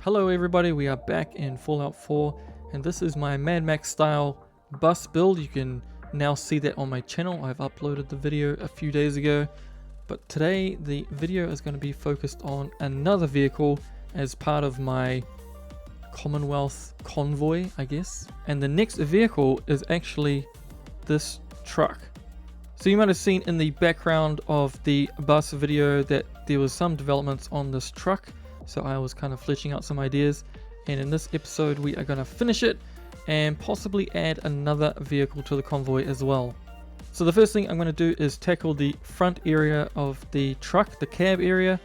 Hello everybody, we are back in Fallout 4 and this is my Mad Max style bus build. You can now see that on my channel. I've uploaded the video a few days ago, but today the video is going to be focused on another vehicle as part of my Commonwealth convoy, I guess. And the next vehicle is actually this truck. So you might have seen in the background of the bus video that there was some developments on this truck. So I was kind of fleshing out some ideas, and in this episode we are going to finish it and possibly add another vehicle to the convoy as well. So the first thing I'm going to do is tackle the front area of the truck, the cab area,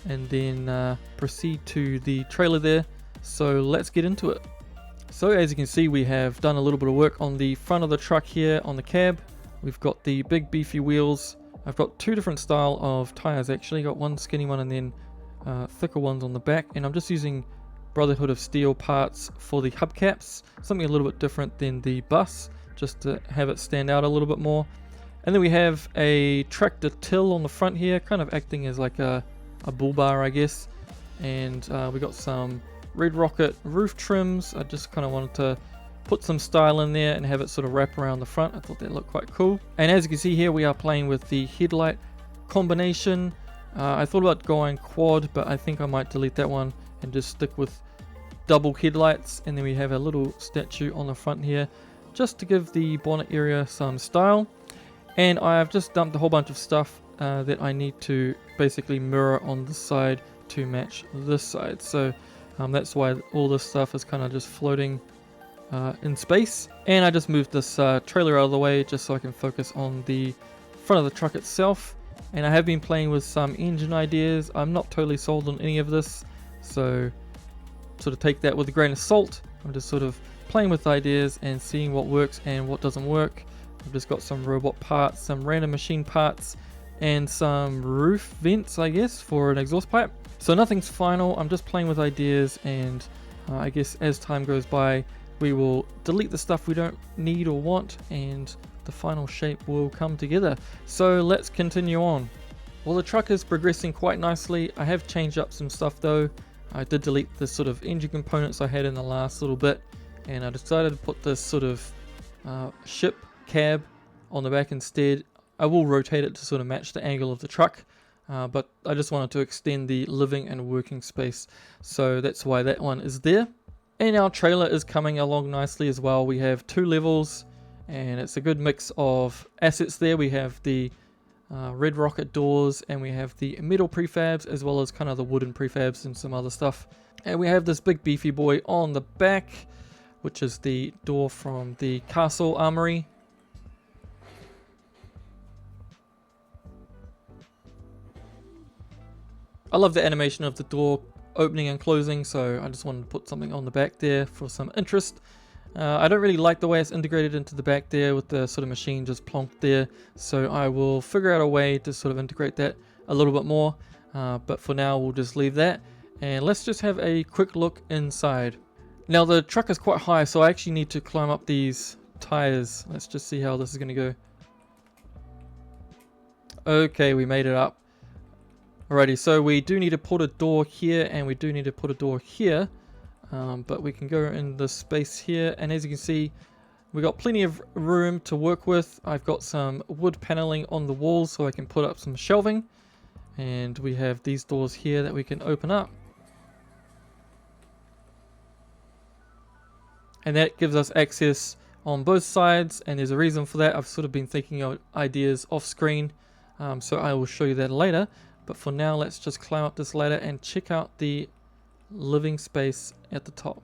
and then proceed to the trailer there. So let's get into it. So as you can see, we have done a little bit of work on the front of the truck here on the cab. We've got the big beefy wheels. I've got two different style of tires actually. Got one skinny one and then thicker ones on the back, and I'm just using Brotherhood of Steel parts for the hubcaps, something a little bit different than the bus, just to have it stand out a little bit more. And then we have a tractor till on the front here, kind of acting as like a bull bar, I guess. And we got some Red Rocket roof trims. I just kind of wanted to put some style in there and have it sort of wrap around the front. I thought that looked quite cool. And as you can see here, we are playing with the headlight combination. I thought about going quad, but I think I might delete that one and just stick with double headlights. And then we have a little statue on the front here just to give the bonnet area some style. And I've just dumped a whole bunch of stuff that I need to basically mirror on this side to match this side. So that's why all this stuff is kind of just floating in space. And I just moved this trailer out of the way just so I can focus on the front of the truck itself. And I have been playing with some engine ideas. I'm not totally sold on any of this, so sort of take that with a grain of salt. I'm just sort of playing with ideas and seeing what works and what doesn't work. I've just got some robot parts, some random machine parts, and some roof vents, I guess, for an exhaust pipe. So nothing's final. I'm just playing with ideas, and I guess as time goes by, we will delete the stuff we don't need or want, and the final shape will come together. So let's continue on. Well, the truck is progressing quite nicely. I have changed up some stuff though. I did delete the sort of engine components I had in the last little bit, and I decided to put this sort of ship cab on the back instead. I will rotate it to sort of match the angle of the truck, but I just wanted to extend the living and working space, so that's why that one is there. And our trailer is coming along nicely as well. We have 2 levels, and it's a good mix of assets there. We have the Red Rocket doors, and we have the metal prefabs, as well as kind of the wooden prefabs and some other stuff. And we have this big beefy boy on the back, which is the door from the castle armory. I love the animation of the door opening and closing, so I just wanted to put something on the back there for some interest. I don't really like the way it's integrated into the back there with the sort of machine just plonked there, so I will figure out a way to sort of integrate that a little bit more, but for now we'll just leave that, and let's just have a quick look inside. Now the truck is quite high, so I actually need to climb up these tires. Let's just see how this is going to go. Okay, we made it up. Alrighty, so we do need to put a door here, and we do need to put a door here, but we can go in the space here, and as you can see, we got plenty of room to work with. I've got some wood paneling on the walls so I can put up some shelving, and we have these doors here that we can open up, and that gives us access on both sides, and there's a reason for that. I've sort of been thinking of ideas off screen, so I will show you that later. But for now, let's just climb up this ladder and check out the living space at the top.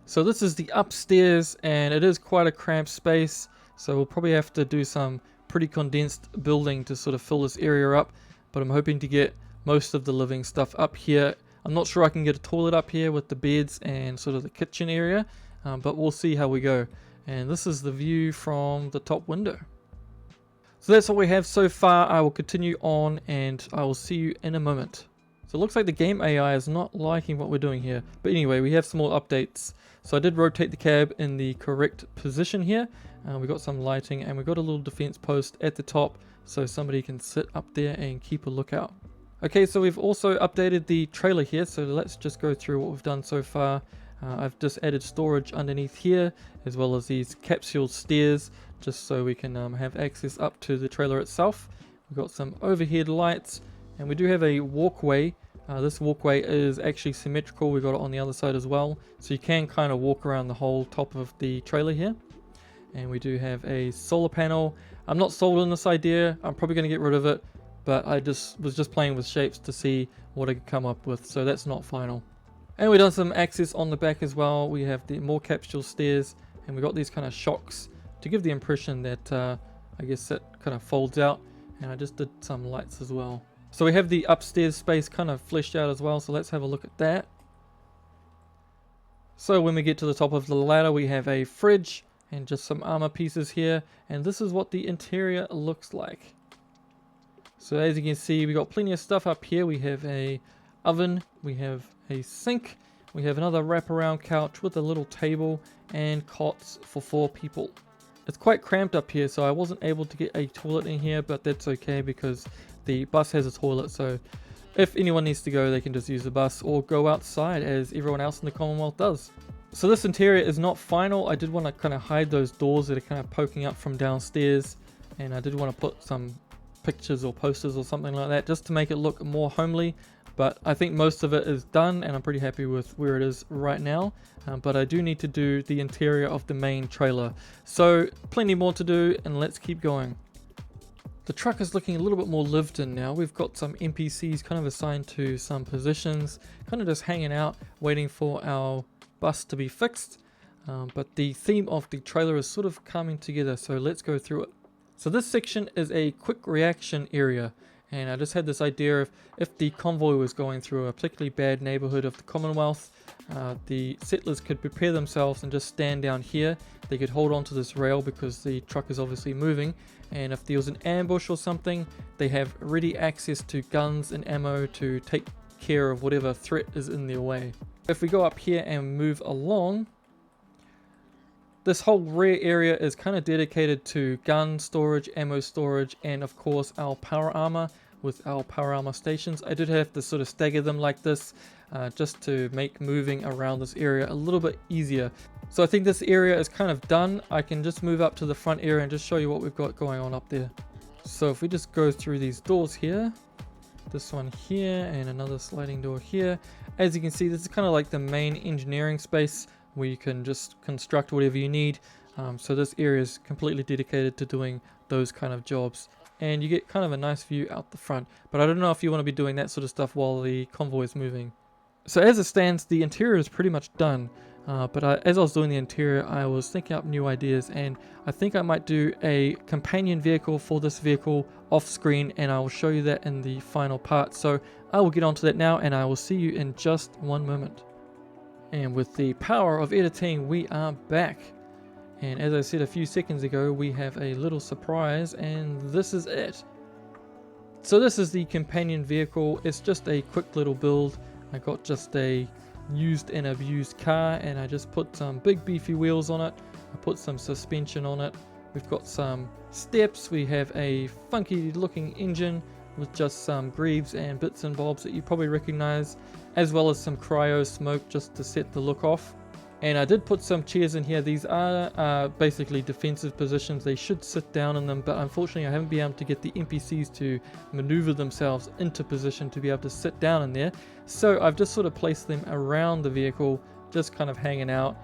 So this is the upstairs, and it is quite a cramped space. So we'll probably have to do some pretty condensed building to sort of fill this area up. But I'm hoping to get most of the living stuff up here. I'm not sure I can get a toilet up here with the beds and sort of the kitchen area, but we'll see how we go. And this is the view from the top window. So that's all we have so far. I will continue on, and I will see you in a moment. So it looks like the game AI is not liking what we're doing here. But anyway, we have some more updates. So I did rotate the cab in the correct position here. We got some lighting, and we got a little defense post at the top so somebody can sit up there and keep a lookout. Okay, so we've also updated the trailer here, so let's just go through what we've done so far. I've just added storage underneath here, as well as these capsule stairs, just so we can have access up to the trailer itself. We've got some overhead lights, and we do have a walkway. This walkway is actually symmetrical. We've got it on the other side as well, so you can kind of walk around the whole top of the trailer here. And we do have a solar panel. I'm not sold on this idea. I'm probably going to get rid of it, but I was just playing with shapes to see what I could come up with, so that's not final. And we've done some access on the back as well. We have the more capsule stairs, and we got these kind of shocks to give the impression that I guess it kind of folds out. And I just did some lights as well. So we have the upstairs space kind of fleshed out as well, so let's have a look at that. So when we get to the top of the ladder, we have a fridge and just some armor pieces here, and this is what the interior looks like. So as you can see, we got plenty of stuff up here. We have a oven, we have a sink, we have another wraparound couch with a little table and cots for 4 people. It's quite cramped up here, so I wasn't able to get a toilet in here, but that's okay because the bus has a toilet, so if anyone needs to go, they can just use the bus or go outside as everyone else in the Commonwealth does. So this interior is not final. I did want to kind of hide those doors that are kind of poking up from downstairs, and I did want to put some pictures or posters or something like that just to make it look more homely. But I think most of it is done, and I'm pretty happy with where it is right now. But I do need to do the interior of the main trailer. So plenty more to do, and let's keep going. The truck is looking a little bit more lived in now. We've got some NPCs kind of assigned to some positions, kind of just hanging out, waiting for our bus to be fixed. But the theme of the trailer is sort of coming together, so let's go through it. So this section is a quick reaction area. And I just had this idea of if the convoy was going through a particularly bad neighborhood of the Commonwealth, the settlers could prepare themselves and just stand down here. They could hold on to this rail because the truck is obviously moving. And if there was an ambush or something, they have ready access to guns and ammo to take care of whatever threat is in their way. If we go up here and move along, this whole rear area is kind of dedicated to gun storage, ammo storage, and of course our power armor with our power armor stations. I did have to sort of stagger them like this just to make moving around this area a little bit easier. So I think this area is kind of done. I can just move up to the front area and just show you what we've got going on up there. So if we just go through these doors here, this one here and another sliding door here. As you can see, this is kind of like the main engineering space where you can just construct whatever you need. So this area is completely dedicated to doing those kind of jobs. And you get kind of a nice view out the front. But I don't know if you want to be doing that sort of stuff while the convoy is moving. So as it stands, the interior is pretty much done. As I was doing the interior, I was thinking up new ideas, and I think I might do a companion vehicle for this vehicle off screen, and I will show you that in the final part. So I will get onto that now, and I will see you in just one moment. And with the power of editing, we are back. And as I said a few seconds ago, we have a little surprise, and this is it. So this is the companion vehicle. It's just a quick little build. I got just a used and abused car, and I just put some big beefy wheels on it. I put some suspension on it. We've got some steps. We have a funky looking engine with just some greaves and bits and bobs that you probably recognize, as well as some cryo smoke just to set the look off. And I did put some chairs in here. These are basically defensive positions. They should sit down in them, but unfortunately I haven't been able to get the NPCs to maneuver themselves into position to be able to sit down in there. So I've just sort of placed them around the vehicle, just kind of hanging out,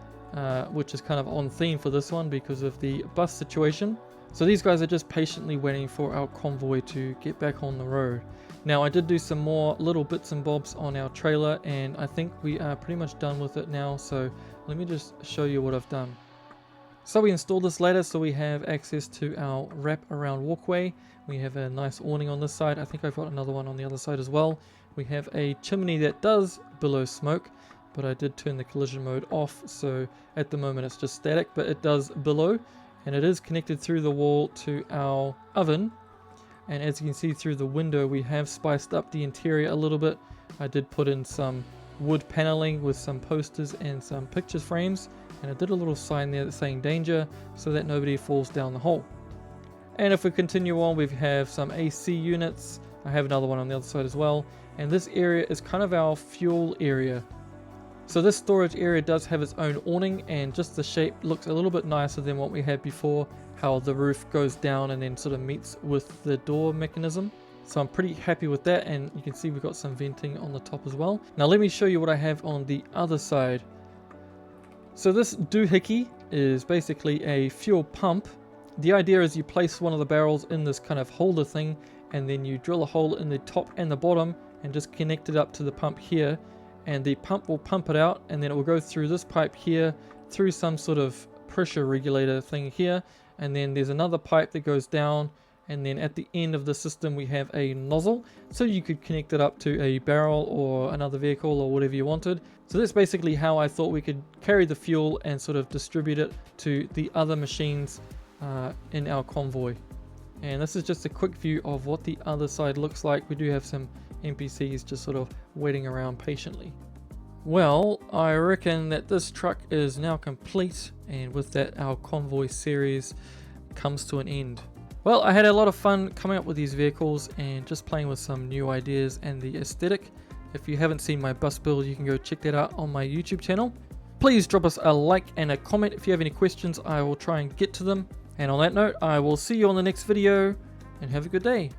which is kind of on theme for this one because of the bus situation. So these guys are just patiently waiting for our convoy to get back on the road. Now I did do some more little bits and bobs on our trailer, and I think we are pretty much done with it now. So let me just show you what I've done. So we installed this ladder so we have access to our wrap around walkway. We have a nice awning on this side. I think I've got another one on the other side as well. We have a chimney that does billow smoke, but I did turn the collision mode off, so at the moment it's just static, but it does billow, and it is connected through the wall to our oven. And as you can see through the window, we have spiced up the interior a little bit. I did put in some wood paneling with some posters and some picture frames, and I did a little sign there saying danger so that nobody falls down the hole. And if we continue on, we have some AC units, I have another one on the other side as well. And this area is kind of our fuel area. So this storage area does have its own awning, and just the shape looks a little bit nicer than what we had before, how the roof goes down and then sort of meets with the door mechanism. So I'm pretty happy with that, and you can see we've got some venting on the top as well. Now let me show you what I have on the other side. So this doohickey is basically a fuel pump. The idea is you place one of the barrels in this kind of holder thing, and then you drill a hole in the top and the bottom and just connect it up to the pump here, and the pump will pump it out, and then it will go through this pipe here, through some sort of pressure regulator thing here, and then there's another pipe that goes down, and then at the end of the system we have a nozzle, so you could connect it up to a barrel or another vehicle or whatever you wanted. So that's basically how I thought we could carry the fuel and sort of distribute it to the other machines in our convoy. And this is just a quick view of what the other side looks like. We do have some NPCs just sort of waiting around patiently. Well, I reckon that this truck is now complete, and with that our convoy series comes to an end. Well, I had a lot of fun coming up with these vehicles and just playing with some new ideas and the aesthetic. If you haven't seen my bus build, you can go check that out on my YouTube channel. Please drop us a like and a comment if you have any questions. I will try and get to them. And on that note, I will see you on the next video, and have a good day.